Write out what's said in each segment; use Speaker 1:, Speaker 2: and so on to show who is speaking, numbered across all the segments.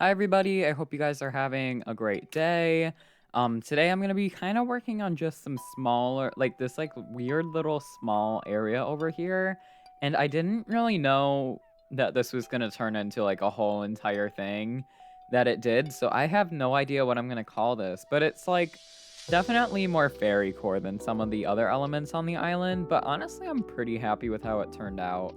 Speaker 1: Hi everybody, I hope you guys are having a great day. Today I'm gonna be kind of working on just some smaller, like this weird little small area over here. And I didn't really know that this was gonna turn into like a whole entire thing that it did. So I have no idea what I'm gonna call this, but it's like definitely more fairycore than some of the other elements on the island. But honestly, I'm pretty happy with how it turned out.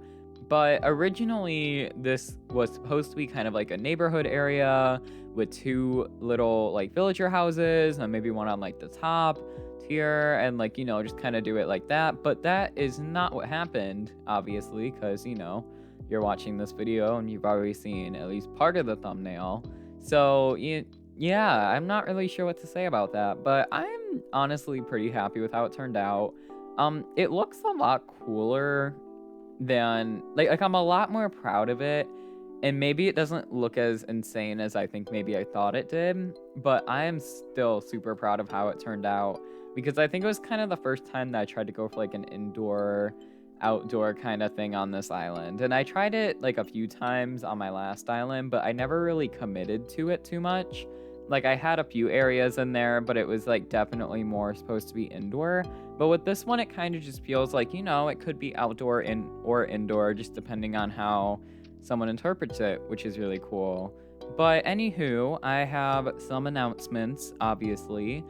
Speaker 1: But originally, this was supposed to be kind of like a neighborhood area with two little like villager houses and maybe one on like the top tier and like, just kind of do it like that. But that is not what happened, obviously, because, you're watching this video and you've already seen at least part of the thumbnail. So, yeah, I'm not really sure what to say about that, but I'm honestly pretty happy with how it turned out. It looks a lot cooler than like I'm a lot more proud of it, and maybe it doesn't look as insane as I think maybe I thought it did, but I am still super proud of how it turned out because I think it was kind of the first time that I tried to go for like an indoor outdoor kind of thing on this island. And I tried it like a few times on my last island, but I never really committed to it too much. Like I had a few areas in there, but it was like definitely more supposed to be indoor. But with this one, it kind of just feels like, it could be outdoor or indoor, just depending on how someone interprets it, which is really cool. But anywho, I have some announcements, obviously.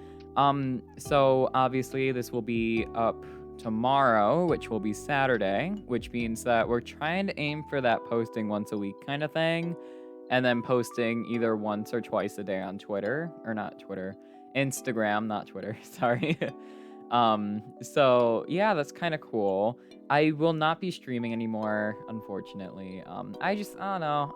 Speaker 1: So obviously this will be up tomorrow, which will be Saturday, which means that we're trying to aim for that posting once a week kind of thing, and then posting either once or twice a day on Twitter, or not Twitter, Instagram, not Twitter, sorry. So yeah, that's kind of cool. I will not be streaming anymore, unfortunately. I don't know.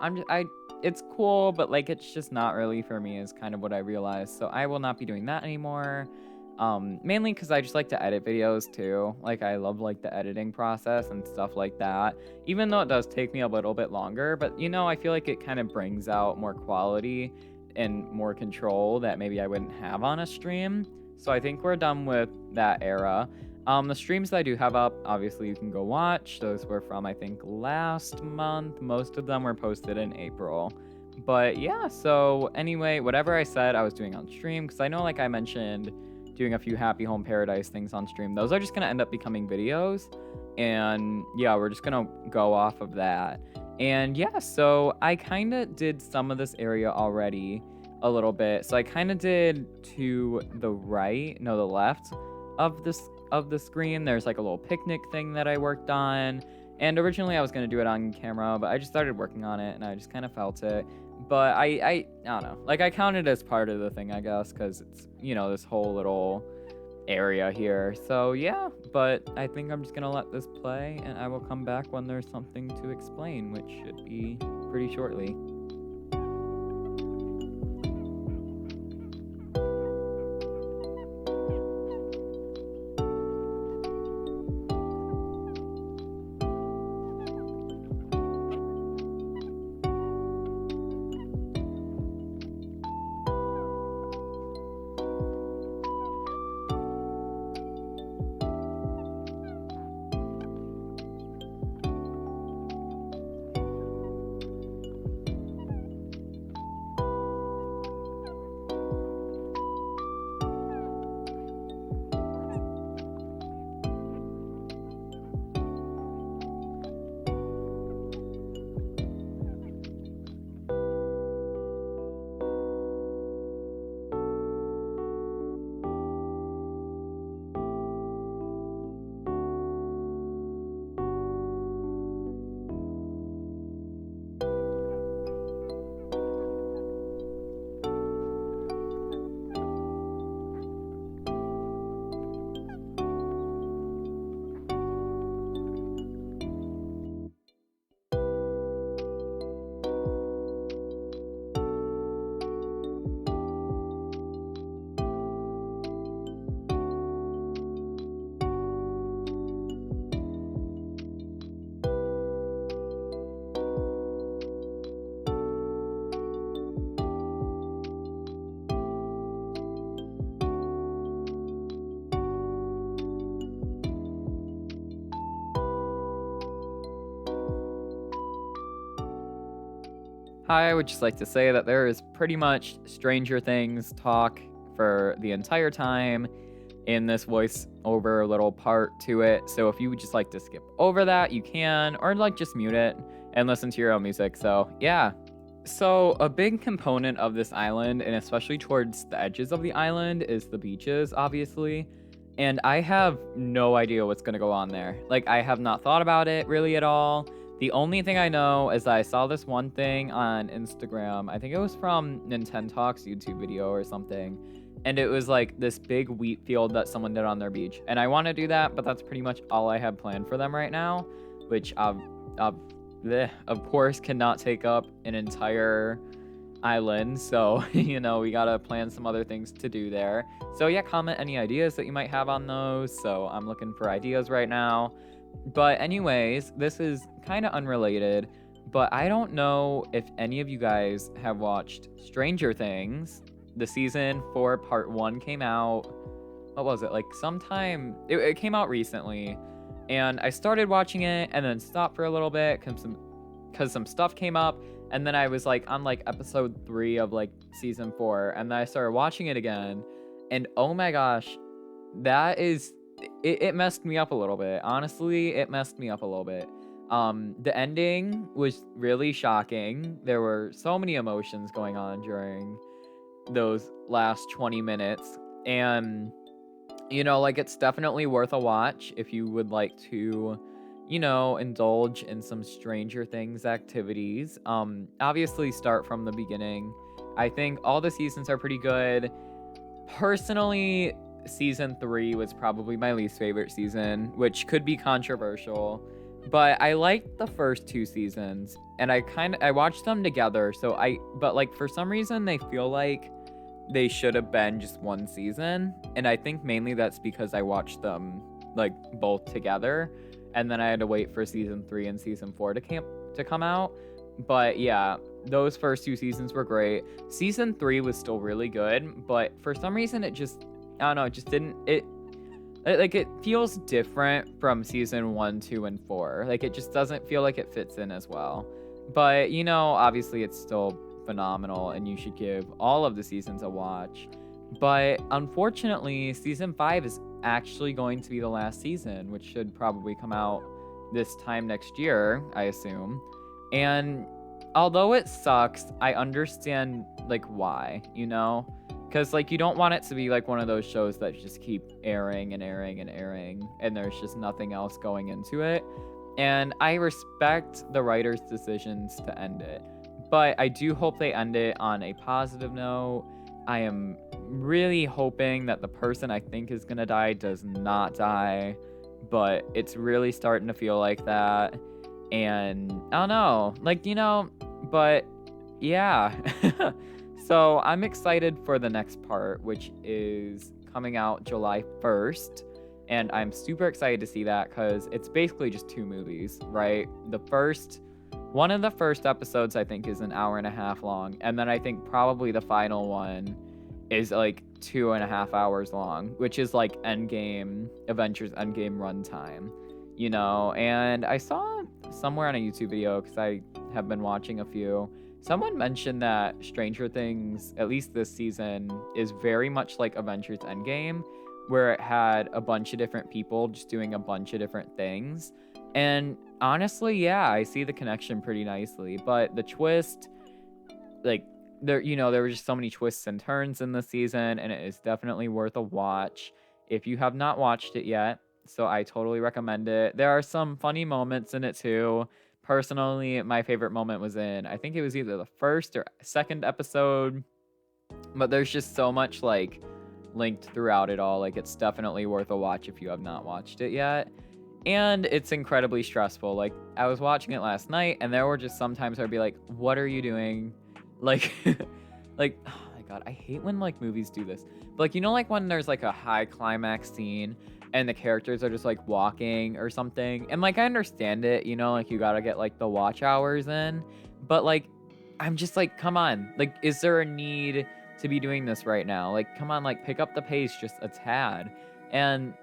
Speaker 1: It's cool, but like it's just not really for me is kind of what I realized. So I will not be doing that anymore. Mainly because I just like to edit videos too. Like I love like the editing process and stuff like that. Even though it does take me a little bit longer, but I feel like it kind of brings out more quality and more control that maybe I wouldn't have on a stream. So I think we're done with that era. The streams that I do have up, obviously you can go watch. Those were from I think last month. Most of them were posted in April. But yeah, so anyway, whatever I said I was doing on stream, because I know like I mentioned doing a few Happy Home Paradise things on stream. Those are just gonna end up becoming videos. And yeah, we're just gonna go off of that. And yeah, so I kind of did some of this area already a little bit. So I kind of did to the right, no, the left of the screen. There's like a little picnic thing that I worked on. And originally I was gonna do it on camera, but I just started working on it and I just kind of felt it. But I don't know. Like I count it as part of the thing, I guess, because it's this whole little area here. So yeah, but I think I'm just gonna let this play and I will come back when there's something to explain, which should be pretty shortly. Hi, I would just like to say that there is pretty much Stranger Things talk for the entire time in this voiceover little part to it. So if you would just like to skip over that, you can, or like just mute it and listen to your own music. So yeah. So a big component of this island, and especially towards the edges of the island, is the beaches, obviously. And I have no idea what's gonna go on there. Like, I have not thought about it really at all. The only thing I know is I saw this one thing on Instagram. I think it was from Nintendo Talks YouTube video or something. And it was like this big wheat field that someone did on their beach. And I want to do that, but that's pretty much all I have planned for them right now, which of course cannot take up an entire island. So, we gotta plan some other things to do there. So yeah, comment any ideas that you might have on those. So I'm looking for ideas right now. But anyways, this is kind of unrelated, but I don't know if any of you guys have watched Stranger Things. The season 4 part 1 came out. What was it? Like sometime it came out recently, and I started watching it and then stopped for a little bit cuz some stuff came up, and then I was like on like episode 3 of like season 4, and then I started watching it again, and oh my gosh, that is it messed me up a little bit. Honestly, it messed me up a little bit. The ending was really shocking. There were so many emotions going on during those last 20 minutes. And, like it's definitely worth a watch if you would like to, indulge in some Stranger Things activities. Obviously start from the beginning. I think all the seasons are pretty good. Personally, season 3 was probably my least favorite season, which could be controversial, but I liked the first 2 seasons, and I watched them together. But like for some reason they feel like they should have been just one season, and I think mainly that's because I watched them like both together, and then I had to wait for season 3 and season 4 to come out. But yeah, those first 2 seasons were great. Season 3 was still really good, but for some reason I don't know, it just didn't it feels different from season 1, 2, and 4. Like it just doesn't feel like it fits in as well. But obviously it's still phenomenal and you should give all of the seasons a watch. But unfortunately, season 5 is actually going to be the last season, which should probably come out this time next year, I assume. And although it sucks, I understand like why, because like you don't want it to be like one of those shows that just keep airing and airing and airing, and there's just nothing else going into it. And I respect the writers' decisions to end it, but I do hope they end it on a positive note. I am really hoping that the person I think is gonna die does not die, but it's really starting to feel like that. And I don't know, like, but yeah. So I'm excited for the next part, which is coming out July 1st. And I'm super excited to see that because it's basically just 2 movies, right? One of the first episodes, I think, is an hour and a half long. And then I think probably the final one is like 2.5 hours long, which is like Avengers Endgame runtime, And I saw somewhere on a YouTube video, because I have been watching a few, someone mentioned that Stranger Things, at least this season, is very much like Avengers Endgame, where it had a bunch of different people just doing a bunch of different things. And honestly, yeah, I see the connection pretty nicely. But the twist, like, there were just so many twists and turns in this season, and it is definitely worth a watch if you have not watched it yet. So I totally recommend it. There are some funny moments in it too. Personally, my favorite moment was I think it was either the first or second episode, but there's just so much like linked throughout it all. Like it's definitely worth a watch if you have not watched it yet. And it's incredibly stressful. Like I was watching it last night, and there were just sometimes I'd be like, what are you doing? Like, like, oh my God, I hate when like movies do this. But like, like when there's like a high climax scene and the characters are just like walking or something. And like, I understand it, like you gotta get like the watch hours in, but like, I'm just like, come on, like, is there a need to be doing this right now? Like, come on, like pick up the pace just a tad. And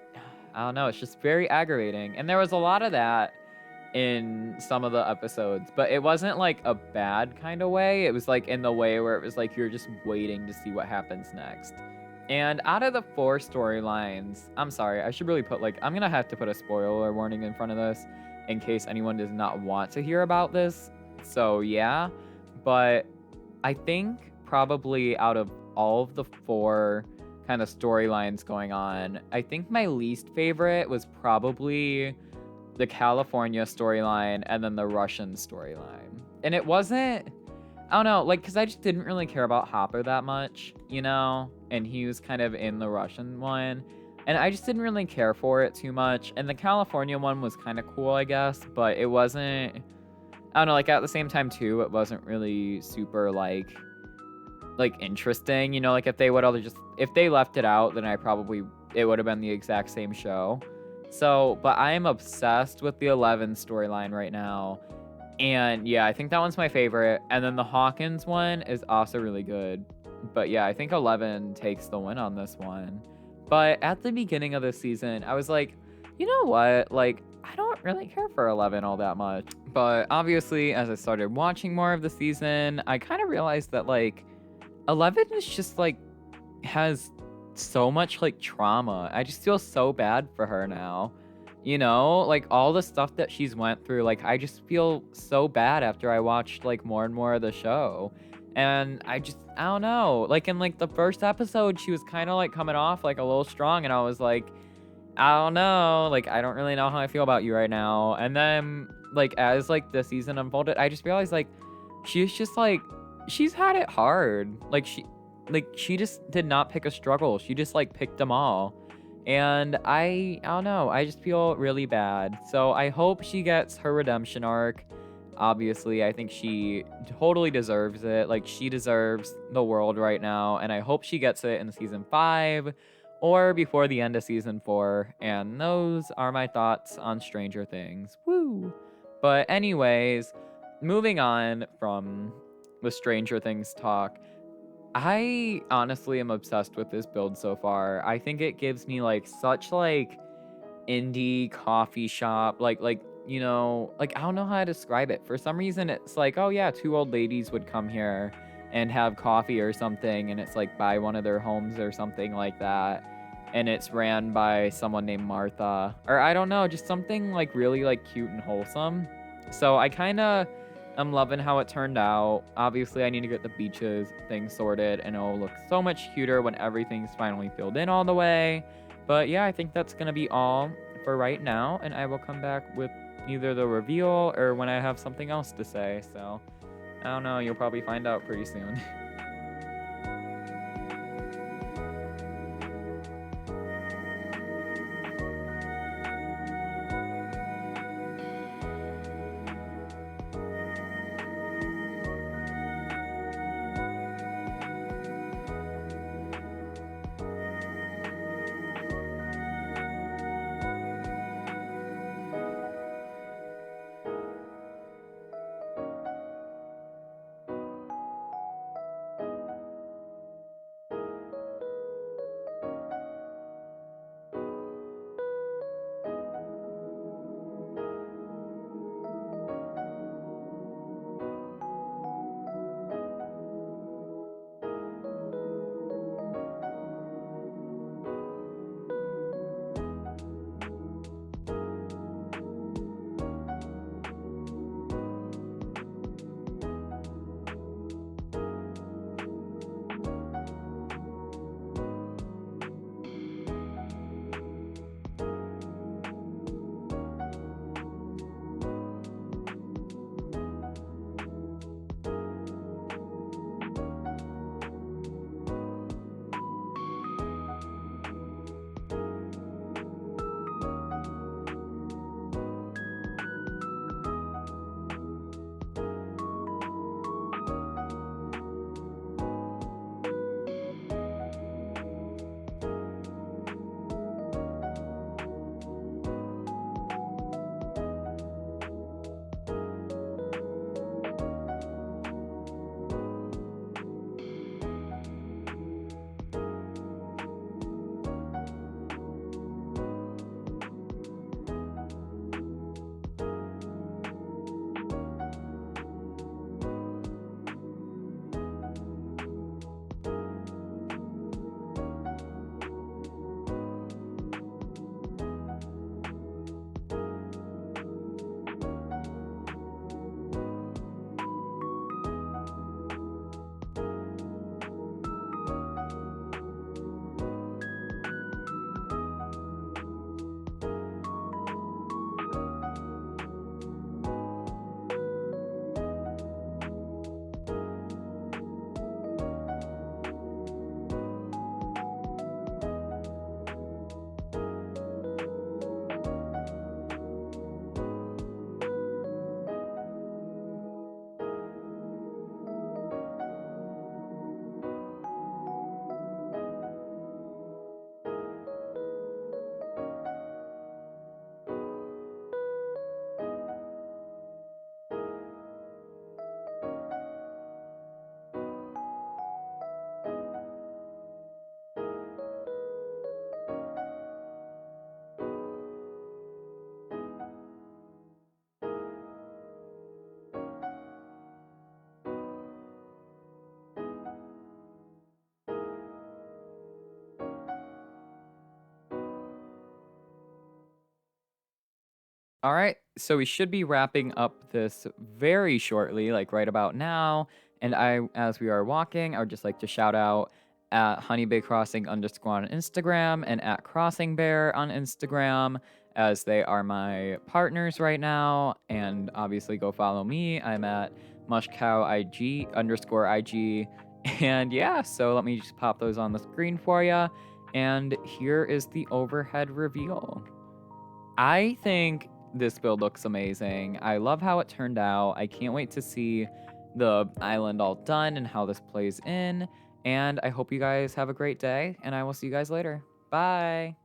Speaker 1: I don't know, it's just very aggravating. And there was a lot of that in some of the episodes, but it wasn't like a bad kind of way. It was like in the way where it was like you're just waiting to see what happens next. And out of the 4 storylines, I'm sorry, I should really put like, I'm gonna have to put a spoiler warning in front of this in case anyone does not want to hear about this. So yeah, but I think probably out of all of the 4 kind of storylines going on, I think my least favorite was probably the California storyline and then the Russian storyline. And it wasn't, I don't know, like, because I just didn't really care about Hopper that much, you know? And he was kind of in the Russian one. And I just didn't really care for it too much. And the California one was kind of cool, I guess, but it wasn't, I don't know, like, at the same time, too, it wasn't really super, like interesting, you know? Like, if they would have just, if they left it out, then it would have been the exact same show. So, but I am obsessed with the 11 storyline right now. And yeah, I think that one's my favorite. And then the Hawkins one is also really good. But yeah, I think 11 takes the win on this one. But at the beginning of the season, I was like, you know what? Like, I don't really care for 11 all that much. But obviously, as I started watching more of the season, I kind of realized that, like, 11 is just, like, has so much, like, trauma. I just feel so bad for her now. You know, like all the stuff that she's went through, like I just feel so bad after I watched like more and more of the show. And I don't know. Like in like the first episode, she was kind of like coming off like a little strong and I was like, I don't know, like I don't really know how I feel about you right now. And then like as like the season unfolded, I just realized like she's just like she's had it hard. She just did not pick a struggle. She just like picked them all. And I don't know, I just feel really bad. So I hope she gets her redemption arc. Obviously, I think she totally deserves it. Like she deserves the world right now, and I hope she gets it in season 5 or before the end of season 4. And those are my thoughts on Stranger Things. Woo! But anyways, moving on from the Stranger Things talk, I honestly am obsessed with this build so far. I think it gives me like such like indie coffee shop you know, like I don't know how to describe it. For some reason it's like, oh yeah, 2 old ladies would come here and have coffee or something and it's like by one of their homes or something like that. And it's ran by someone named Martha. Or I don't know, just something like really like cute and wholesome. So I kind of I'm loving how it turned out. Obviously, I need to get the beaches thing sorted, and it'll look so much cuter when everything's finally filled in all the way. But yeah, I think that's going to be all for right now, and I will come back with either the reveal or when I have something else to say. So, I don't know, you'll probably find out pretty soon. All right, so we should be wrapping up this very shortly, like right about now. And as we are walking, I would just like to shout out at honeybaycrossing underscore on Instagram and at crossing bear on Instagram, as they are my partners right now. And obviously, go follow me. I'm at mushcowig underscore IG. And yeah, so let me just pop those on the screen for you. And here is the overhead reveal. I think this build looks amazing. I love how it turned out. I can't wait to see the island all done and how this plays in. And I hope you guys have a great day, and I will see you guys later. Bye.